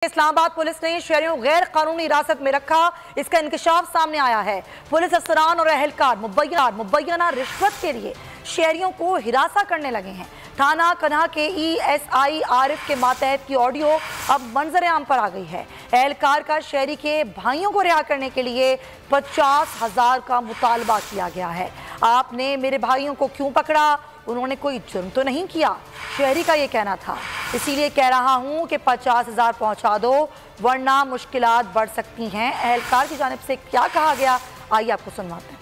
Islamabad police ने शहरियों को गैर कानूनी हिरासत में रखा। इसका इंकशाफ सामने आया है। पुलिस अफसरान और अहलकार मुबैना रिश्वत के लिए शहरियों को हिरासा करने लगे हैं। थाना कन्हा के ESI आरिफ के मातहत की ऑडियो अब मंजर आम पर आ गई है। एहलकार का शहरी के भाइयों को रिहा करने के लिए 50,000 का मुतालबा किया गया है। आपने मेरे भाइयों को क्यों पकड़ा? उन्होंने कोई जुर्म तो नहीं किया, शहरी का ये कहना था। इसीलिए कह रहा हूं कि 50,000 पहुंचा दो वरना मुश्किलात बढ़ सकती हैं। एहलकार की जानिब से क्या कहा गया, आइए आपको सुनवाते हैं।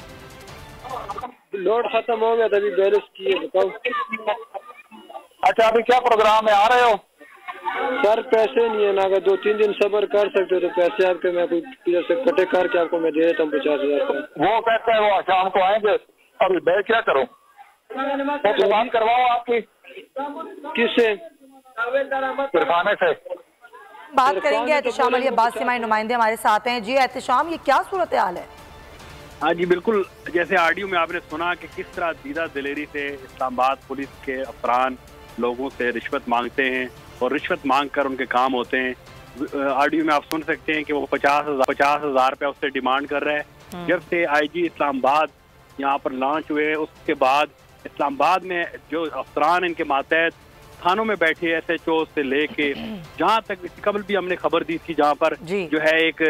लोड खत्म हो गया, तभी बैलेंस किए, बताओ। अच्छा, अभी क्या प्रोग्राम है, आ रहे हो? सर पैसे नहीं है ना, अगर 2-3 दिन सब्र कर सकते हो तो पैसे आपके मैं कोई से कटे करके आपको मैं दे देता हूँ 50,000। वो कहते हैं वो शाम को आएंगे। अभी मैं क्या करूँ? तो बात करवाओ आपकी। किससे? फिरखाने से बात करेंगे। एहतिशाम अली अब्बास सिमाई नुमाइंदे हमारे साथ हैं। जी एहतिशाम, ये क्या सूरत हाल है? हाँ जी बिल्कुल, जैसे ऑडियो में आपने सुना कि किस तरह दीदा दिलेरी से इस्लामाबाद पुलिस के अफसरान लोगों से रिश्वत मांगते हैं और रिश्वत मांग कर उनके काम होते हैं। ऑडियो में आप सुन सकते हैं कि वो 50,000 रुपया उससे डिमांड कर रहे हैं। जब से IG इस्लामाबाद यहाँ पर लॉन्च हुए उसके बाद इस्लामाबाद में जो अफसरान इनके मातहत थानों में बैठे SHO से लेके जहाँ तक इससे कबल भी हमने खबर दी थी, जहाँ पर जो है एक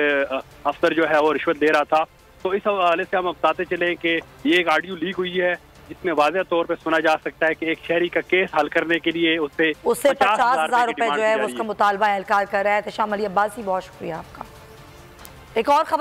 अफसर जो है वो रिश्वत दे रहा था। तो इस हवाले से हम बताते चले कि ये एक ऑडियो लीक हुई है जिसमें वाज़ेह तौर पे सुना जा सकता है कि एक शहरी का केस हल करने के लिए उससे 50,000 रुपए जो है उसका मुतालबा एहलकार कर रहा है। एहतिशाम अली अब्बासी, बहुत शुक्रिया आपका। एक और खबर